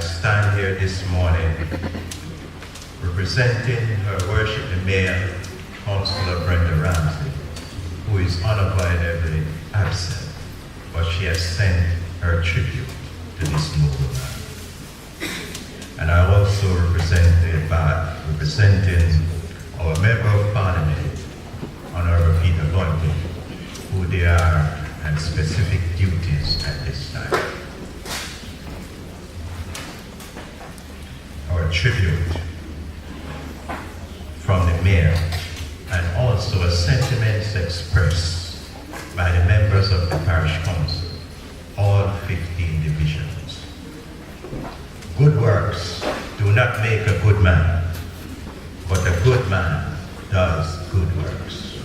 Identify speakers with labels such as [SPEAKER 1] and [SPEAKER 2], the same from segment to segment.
[SPEAKER 1] stand here this morning representing her worship the Mayor, Councillor Brenda Ramsey, who is unavoidably absent, but she has sent her tribute to this noble man. And I also representing our Member of Parliament, Honorable Peter Bunting, who they are and specific duties at this time. Our tribute from the Mayor and also sentiments expressed by the members of the Parish Council, all 15 divisions. Good works do not make a good man, but a good man does good works.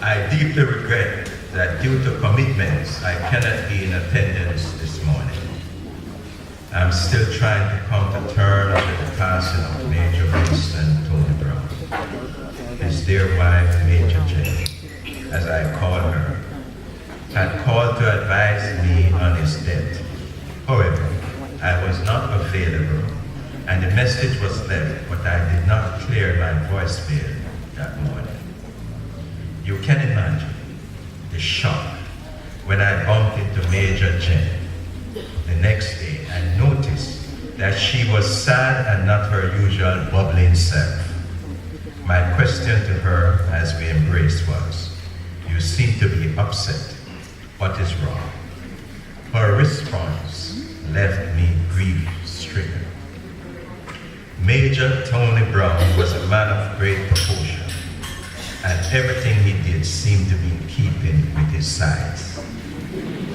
[SPEAKER 1] I deeply regret that due to commitments, I cannot be in attendance this morning. I'm still trying to come to terms with the passing of Major Winston Tony Brown. His dear wife, Major Jane, as I call her, had called to advise me on his death. However, I was not available, and the message was left, but I did not clear my voicemail that morning. You can imagine the shock when I bumped into Major Jane the next day and noticed that she was sad and not her usual bubbling self. My question to her as we embraced was, "You seem to be upset. What is wrong?" Her response left me grief-stricken. Major Tony Brown was a man of great proportion, and everything he did seemed to be in keeping with his size.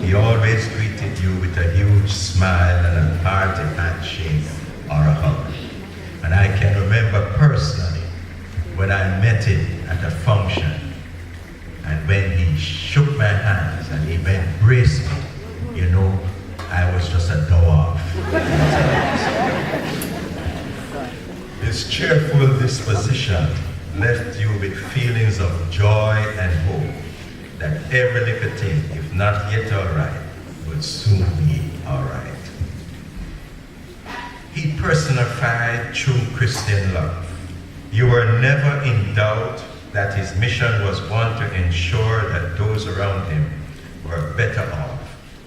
[SPEAKER 1] He always greeted you with a huge smile and a hearty handshake or a hug. And I can remember personally when I met him at a function, and when he shook my hands and he embraced me, you know, I was just a dwarf. His cheerful disposition left you with feelings of joy and hope that every little thing, if not yet all right, would soon be all right. He personified true Christian love. You were never in doubt that his mission was one to ensure that those around him were better off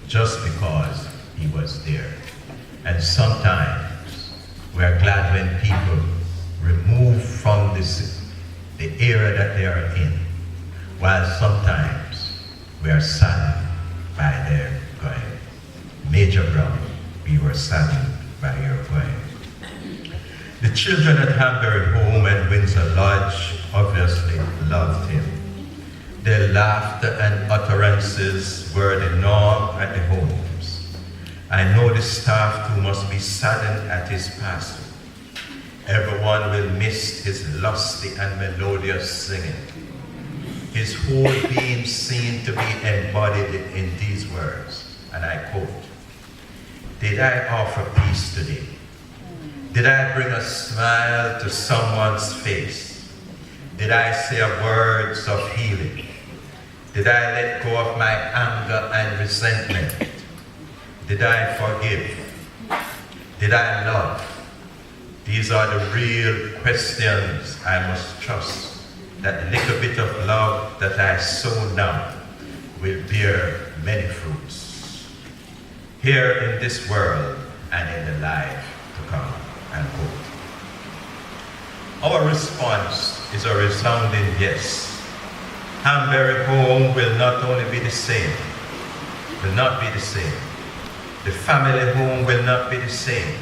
[SPEAKER 1] just because he was there. And sometimes we're glad when people remove from the era that they are in, while sometimes we are saddened by their going. Major Brown, we were saddened by your going. The children at Hambury Home and Windsor Lodge obviously loved him. Their laughter and utterances were the norm at the homes. I know the staff too must be saddened at his passing. Everyone will miss his lusty and melodious singing. His whole being seemed to be embodied in these words, and I quote, "Did I offer peace today? Did I bring a smile to someone's face? Did I say words of healing? Did I let go of my anger and resentment? Did I forgive? Did I love?" These are the real questions I must trust that little bit of love that I sow now will bear many fruits here in this world and in the life to come, unquote. Our response is a resounding yes. Hambury Home will not only be the same, will not be the same. The family home will not be the same.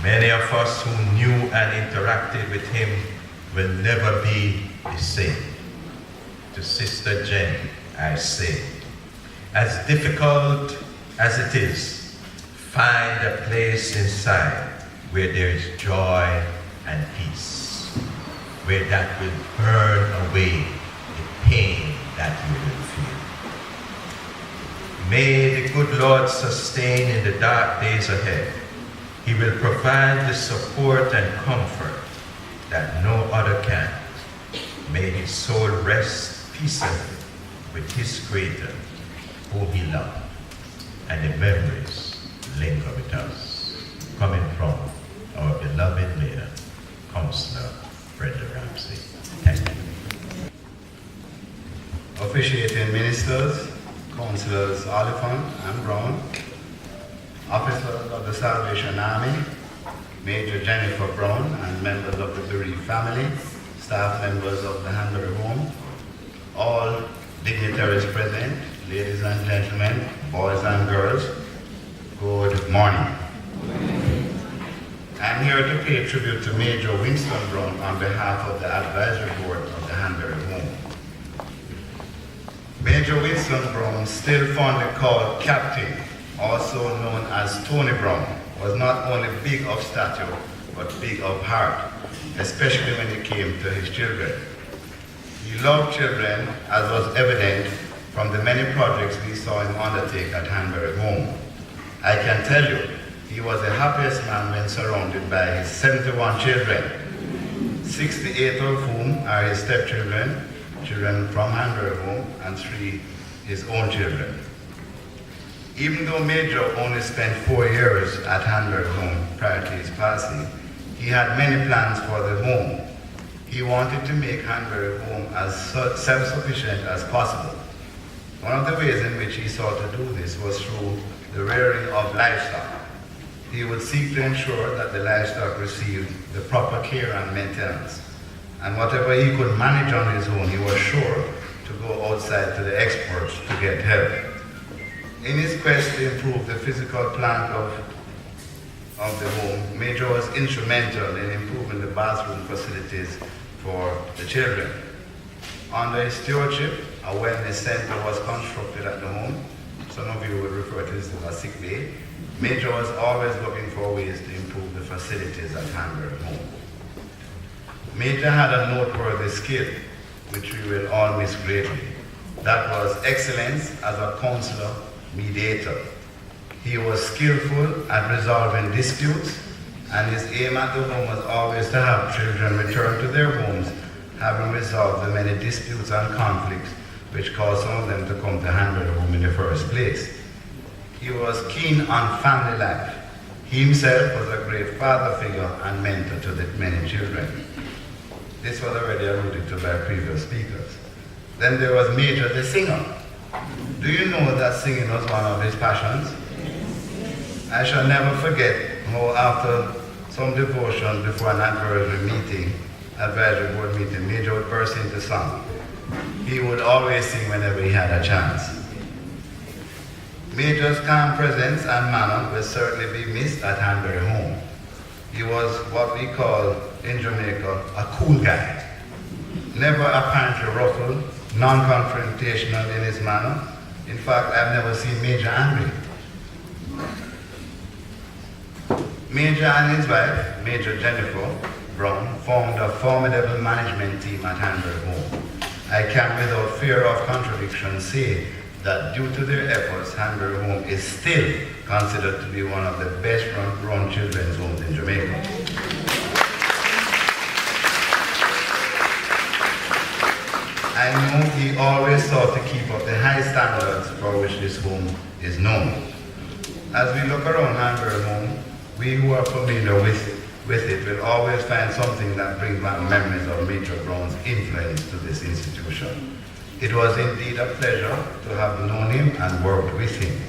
[SPEAKER 1] Many of us who knew and interacted with him will never be the same. To Sister Jen, I say, as difficult as it is, find a place inside where there is joy and peace, where that will burn away the pain that you will feel. May the good Lord sustain in the dark days ahead. He will provide the support and comfort that no other can. May his soul rest peacefully with his Creator, whom he loved, and the memories link up with us, coming from our beloved leader, Councillor Brenda Ramsey. Thank you.
[SPEAKER 2] Officiating ministers, Councillors Oliphant and Brown, officers of the Salvation Army, Major Jennifer Brown and members of the bereaved family, staff members of the Hanbury Home, all dignitaries present, ladies and gentlemen, boys and girls, good morning. I'm here to pay tribute to Major Winston Brown on behalf of the Advisory Board of the Hanbury Home. Major Winston Brown, still fondly called Captain, also known as Tony Brown, was not only big of stature, but big of heart, especially when it came to his children. He loved children, as was evident from the many projects we saw him undertake at Hanbury Home. I can tell you, he was the happiest man when surrounded by his 71 children, 68 of whom are his stepchildren, children from Hanbury Home, and 3 his own children. Even though Major only spent 4 years at Hanbury Home prior to his passing, he had many plans for the home. He wanted to make Hanbury Home as self-sufficient as possible. One of the ways in which he sought to do this was through the rearing of livestock. He would seek to ensure that the livestock received the proper care and maintenance. And whatever he could manage on his own, he was sure to go outside to the experts to get help. In his quest to improve the physical plant of the home, Major was instrumental in improving the bathroom facilities for the children. Under his stewardship, a wellness center was constructed at the home. Some of you would refer to this as a sick bay. Major was always looking for ways to improve the facilities at Hanbury Home. Major had a noteworthy skill, which we will all miss greatly. That was excellence as a counselor mediator. He was skillful at resolving disputes, and his aim at the home was always to have children return to their homes, having resolved the many disputes and conflicts which caused some of them to come to Hanbury Home in the first place. He was keen on family life. He himself was a great father figure and mentor to the many children. This was already alluded to by previous speakers. Then there was Major the singer. Do you know that singing was one of his passions? I shall never forget how after some devotion before an advisory board meeting, Major would burst into song. He would always sing whenever he had a chance. Major's calm presence and manner will certainly be missed at Hanbury Home. He was what we call in Jamaica a cool guy. Never apparently ruffled, non-confrontational in his manner. In fact, I've never seen Major angry. Major and his wife, Major Jennifer Brown, formed a formidable management team at Hanbury Home. I can without fear of contradiction say that due to their efforts, Hanbury Home is still considered to be one of the best run children's homes in Jamaica. I know he always sought to keep up the high standards for which this home is known. As we look around Hanbury Home, we who are familiar with it will always find something that brings back memories of Major Brown's influence to this institution. It was indeed a pleasure to have known him and worked with him.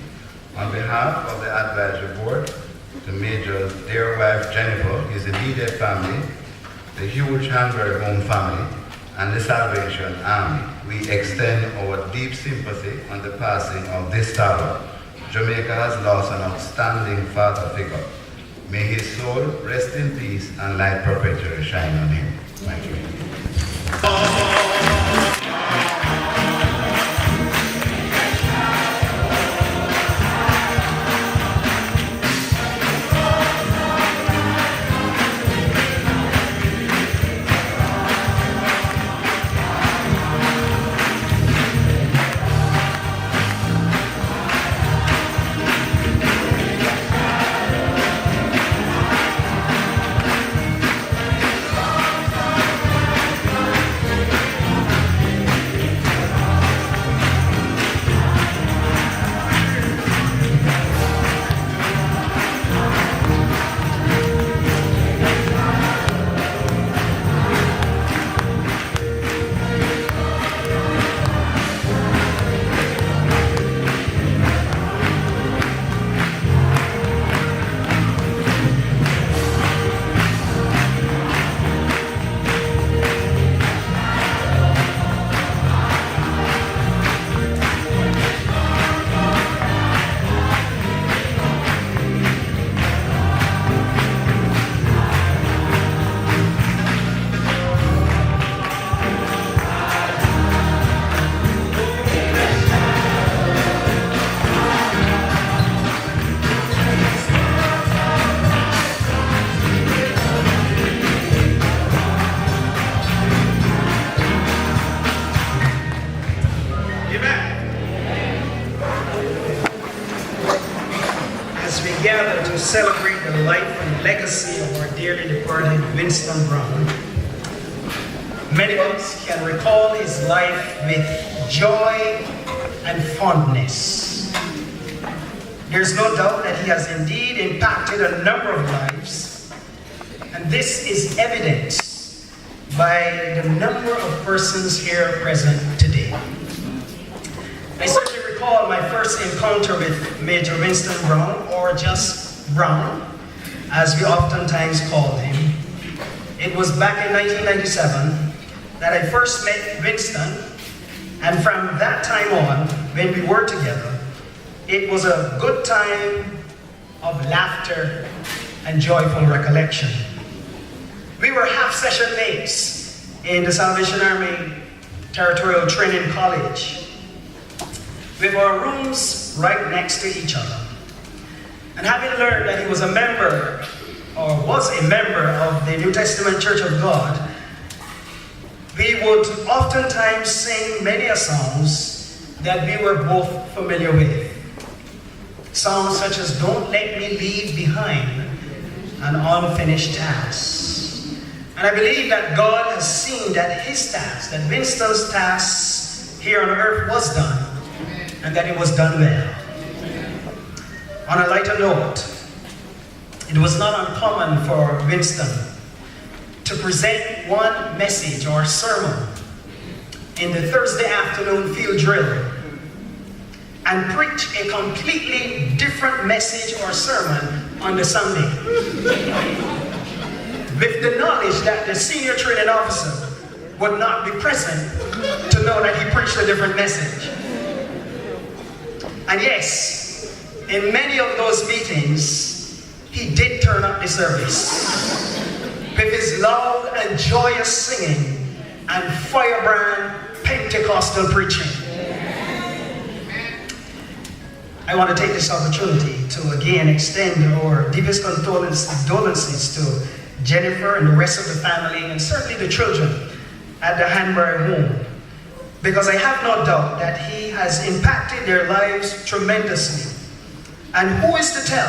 [SPEAKER 2] On behalf of the advisory board, to Major's dear wife Jennifer, his immediate family, the huge Hanbury Home family, and the Salvation Army, we extend our deep sympathy on the passing of this star. Jamaica has lost an outstanding father figure. May his soul rest in peace and light perpetually shine on him. Thank you.
[SPEAKER 3] celebrate the life and legacy of our dearly departed Winston Brown. Many of us can recall his life with joy and fondness. There's no doubt that he has indeed impacted a number of lives, and this is evidenced by the number of persons here present today. I certainly recall my first encounter with Major Winston Brown, or just Brown, as we oftentimes called him. It was back in 1997 that I first met Winston, and from that time on, when we were together, it was a good time of laughter and joyful recollection. We were half-session mates in the Salvation Army Territorial Training College, with our rooms right next to each other. And having learned that he was a member, or was a member of the New Testament Church of God, we would oftentimes sing many a songs that we were both familiar with. Songs such as "Don't Let Me Leave Behind" an Unfinished Task. And I believe that God has seen that his task, that Winston's task here on earth was done, and that it was done well. On a lighter note, it was not uncommon for Winston to present one message or sermon in the Thursday afternoon field drill and preach a completely different message or sermon on the Sunday, with the knowledge that the senior training officer would not be present to know that he preached a different message. And yes, in many of those meetings, he did turn up the service with his loud and joyous singing and firebrand Pentecostal preaching. I want to take this opportunity to again extend our deepest condolences to Jennifer and the rest of the family, and certainly the children at the Hanbury home, because I have no doubt that he has impacted their lives tremendously. And who is to tell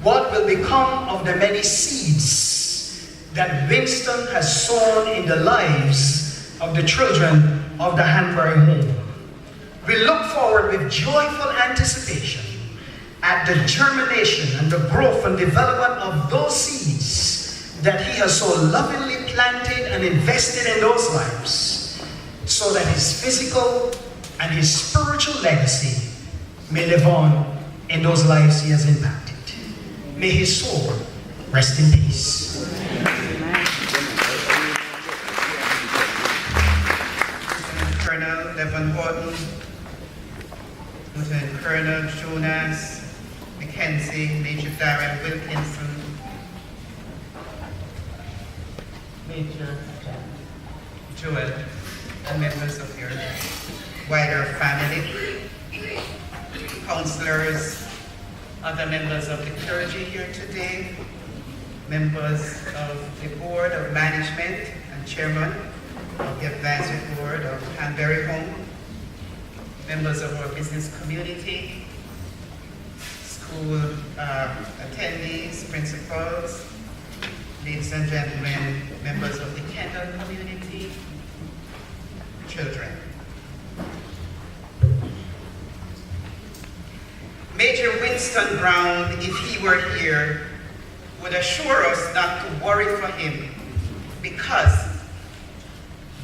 [SPEAKER 3] what will become of the many seeds that Winston has sown in the lives of the children of the Hanbury home. We look forward with joyful anticipation at the germination and the growth and development of those seeds that he has so lovingly planted and invested in those lives, so that his physical and his spiritual legacy may live on in those lives he has impacted. May his soul rest in peace.
[SPEAKER 4] Colonel Devon Horton, Lieutenant Colonel Jonas Mackenzie, Major Darren Wilkinson, Major Joel, and members of your wider family, counselors, other members of the clergy here today, members of the Board of Management and Chairman of the Advisory Board of Hanbury Home, members of our business community, school attendees, principals, ladies and gentlemen, members of the Kendall community, children. Major Winston Brown, if he were here, would assure us not to worry for him, because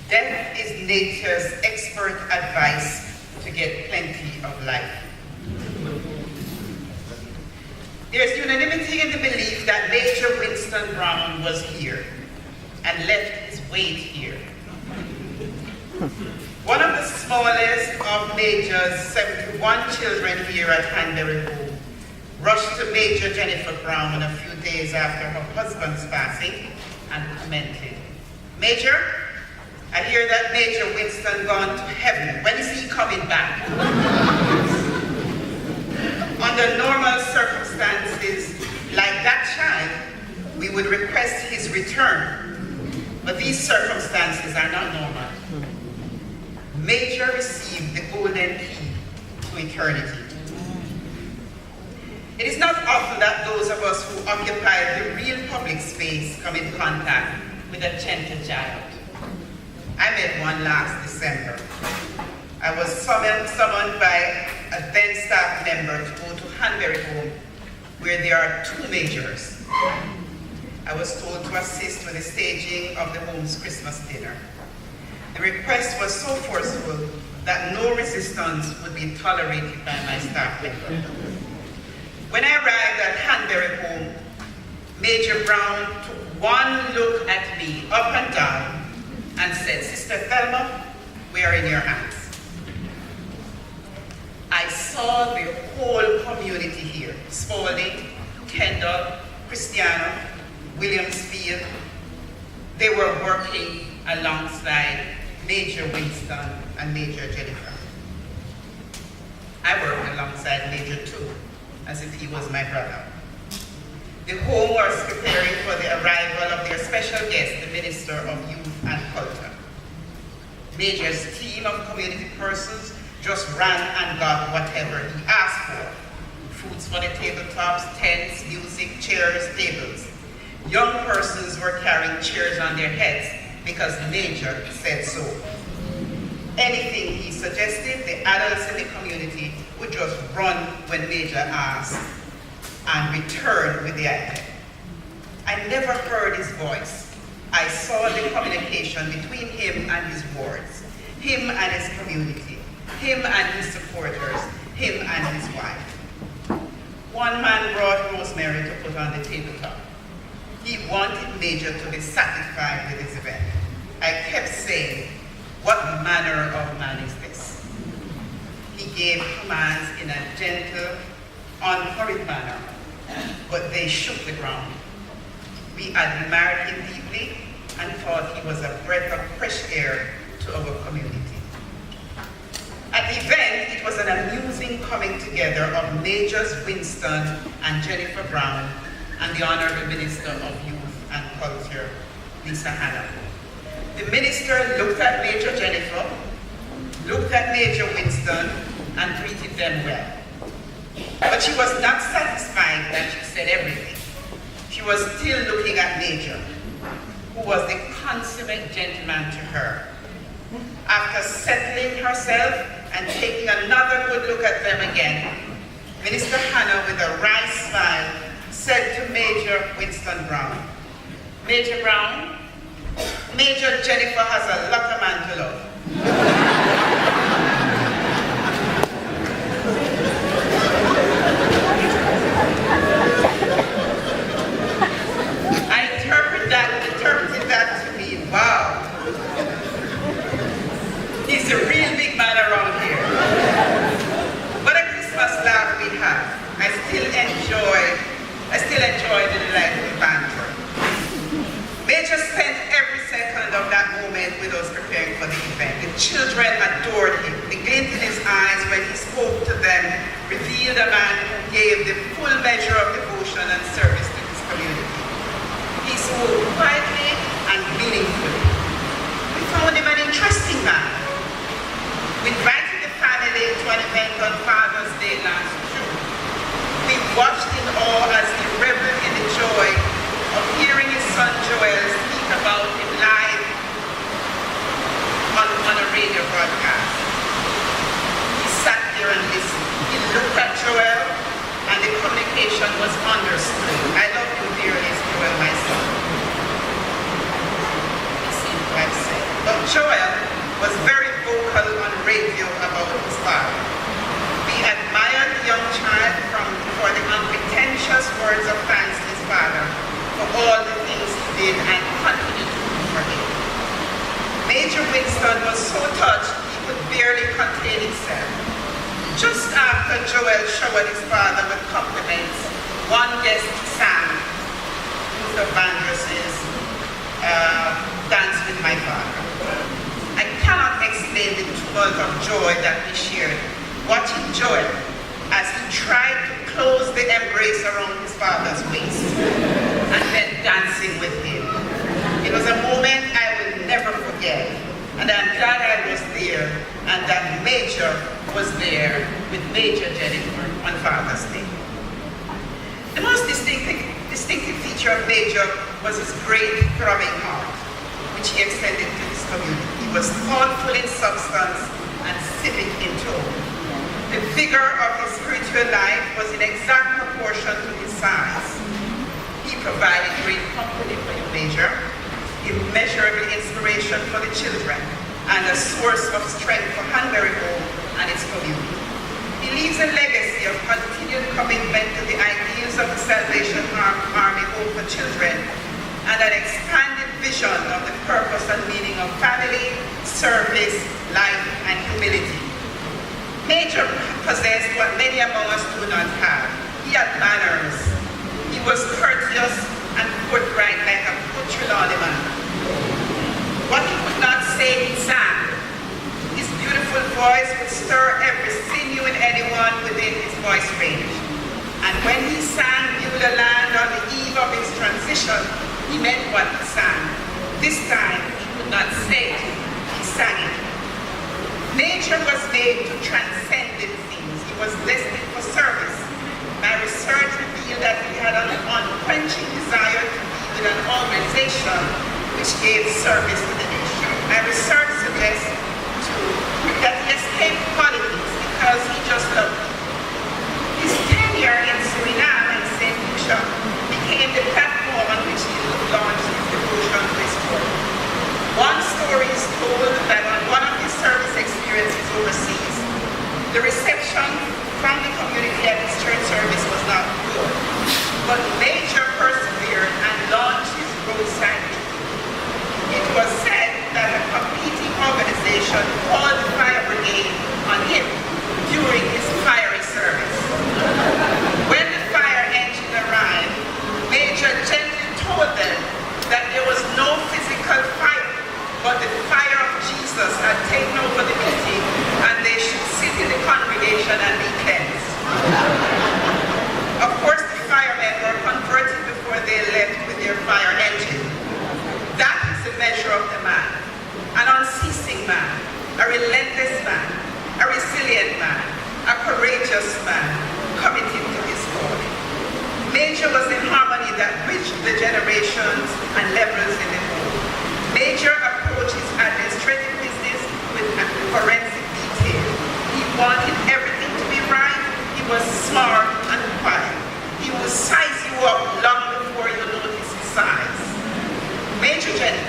[SPEAKER 4] death is nature's expert advice to get plenty of life. There's unanimity in the belief that Major Winston Brown was here and left his weight here. One of the smallest of Major's 71 children here at Hanbury Home rushed to Major Jennifer Brown a few days after her husband's passing and commented, "Major, I hear that Major Winston gone to heaven. When is he coming back?" Under normal circumstances, like that child, we would request his return. But these circumstances are not normal. Major received the golden key to eternity. It is not often that those of us who occupy the real public space come in contact with a gentle child. I met one last December. I was summoned by a then staff member to go to Hanbury Home, where there are 2 majors. I was told to assist with the staging of the home's Christmas dinner. The request was so forceful that no resistance would be tolerated by my staff member. When I arrived at Hanbury Home, Major Brown took one look at me up and down and said, "Sister Thelma, we are in your hands." I saw the whole community here: Spalding, Kendall, Christiana, Williamsfield. They were working alongside Major Winston and Major Jennifer. I worked alongside Major too, as if he was my brother. The home was preparing for the arrival of their special guest, the Minister of Youth and Culture. Major's team of community persons just ran and got whatever he asked for. Foods for the tabletops, tents, music, chairs, tables. Young persons were carrying chairs on their heads because the Major said so. Anything he suggested, the adults in the community would just run when Major asked and return with the item. I never heard his voice. I saw the communication between him and his wards, him and his community, him and his supporters, him and his wife. One man brought rosemary to put on the tabletop. He wanted Major to be satisfied with his event. I kept saying, "What manner of man is this?" He gave commands in a gentle, unhurried manner, but they shook the ground. We admired him deeply and thought he was a breath of fresh air to our community. At the event, it was an amusing coming together of Majors Winston and Jennifer Brown and the Honorable Minister of Youth and Culture, Lisa Hannah. The minister looked at Major Jennifer, looked at Major Winston, and treated them well. But she was not satisfied that she said everything. She was still looking at Major, who was the consummate gentleman to her. After settling herself and taking another good look at them again, Minister Hannah, with a wry smile, said to Major Winston Brown, "Major Brown, Major Jennifer has a lot of man to love." I interpreted that to mean, wow, he's a real big man around here. What a Christmas laugh we had. I still enjoy the delightful banter. Major spent every second of that moment with us preparing for the event. The children adored him. The glint in his eyes when he spoke to them revealed a man who gave the full measure of devotion and service to his community. He spoke quietly and meaningfully. We found him an interesting man. We invited the family to an event on Father's Day last June. We watched in awe as he reveled in the joy of hearing his son Joel speak about him live on a radio broadcast. He sat there and listened. He looked at Joel and the communication was understood. I love you dearly, Joel, my son. He seemed to have said. But Joel was very vocal on radio about his father. We admired the young child for the unpretentious words of thanks to his father for all the things he did and continued to do for him. Major Winston was so touched he could barely contain himself. Just after Joel showered his father with compliments, one guest sang Luther Vandross's Dance with My Father. I cannot explain the tumult of joy that we shared watching Joel as he tried to close the embrace around his father's waist and then dancing with him. It was a moment I will never forget, and I'm glad I was there and that Major was there with Major Jennifer on Father's Day. The most distinctive feature of Major was his great throbbing heart, which he extended to his community. He was thoughtful in substance and civic in tone. The vigor of his spiritual life was in exact proportion to his size. He provided great company for the Major, immeasurable inspiration for the children, and a source of strength for Hanbury Home and its community. He leaves a legacy of continued commitment to the ideals of the Salvation Army Home for Children and an expanded vision of the purpose and meaning of family, service, life, and humility. Major possessed what many among us do not have. He had manners. He was courteous and forthright like a good Trelawney man. What he could not say, he sang. His beautiful voice would stir every sinew in anyone within his voice range. And when he sang Beulah Land on the eve of his transition, he meant what he sang. This time, he could not say it, he sang it. Major was made to transcend these things. He was destined for service. My research revealed that he had an unquenching desire to be with an organization which gave service to the nation. My research suggests, too, that he escaped politics because he just loved people. His tenure in Suriname and St. Lucia became the platform on which he launched his devotion to his work. One story is told that on one of his service experiences overseas, the reception from the community at his church service was not good, but Major persevered and launched his roadside retreat. It was said that a competing organization called the fire brigade on him during his fiery service. When the fire engine arrived, Major gently told them that there was no physical fire, but the fire of Jesus had taken over the meeting and they should sit in the congregation and be cleansed. Of course, the firemen were converted before they left with their fire engine. That is the measure of the man, an unceasing man, a relentless man, a resilient man, a courageous man, committed to his calling. Major was the harmony that bridged the generations and levels in the home. Major approached his administrative business with forensic detail. He wanted everything to be right. He was smart and quiet. He would size you up long before you notice his size. Major Jenny,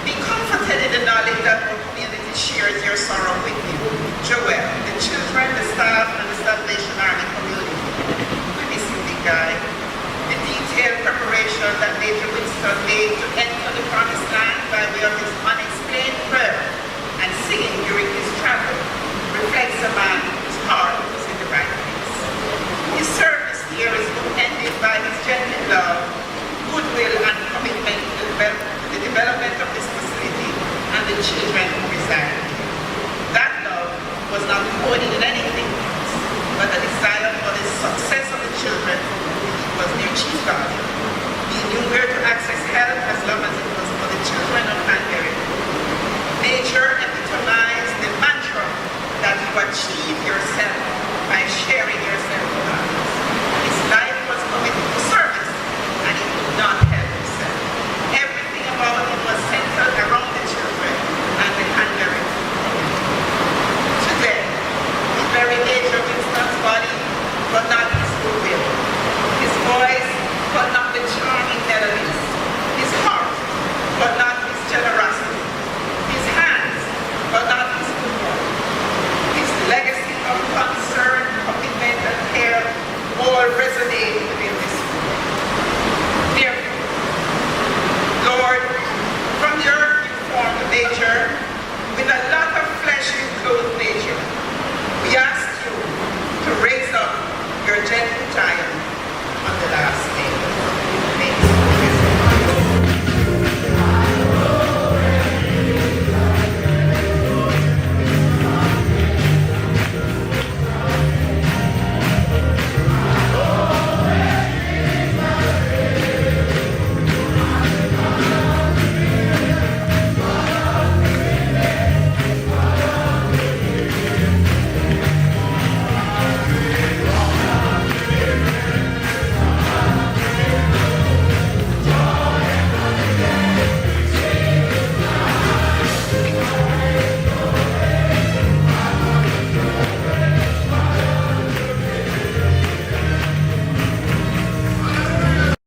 [SPEAKER 4] be comforted in the knowledge that our community shares your sorrow with you. Joel, the children, the staff, and the Salvation Army community. We miss you, big guy. The detailed preparation that Major Winston made to enter the promised land by way of his unexplained prayer and singing during his travel reflects a man whose heart was in the right place. His service here is ended by his genuine love, goodwill, and commitment to the development of this facility and the children who reside here. That love was not coded in anything else, but a desire for the success of the children was their chief guardian. He knew where to access help as long as it was for the children of Hanbury. Major epitomized the mantra that you achieve yourself by sharing yourself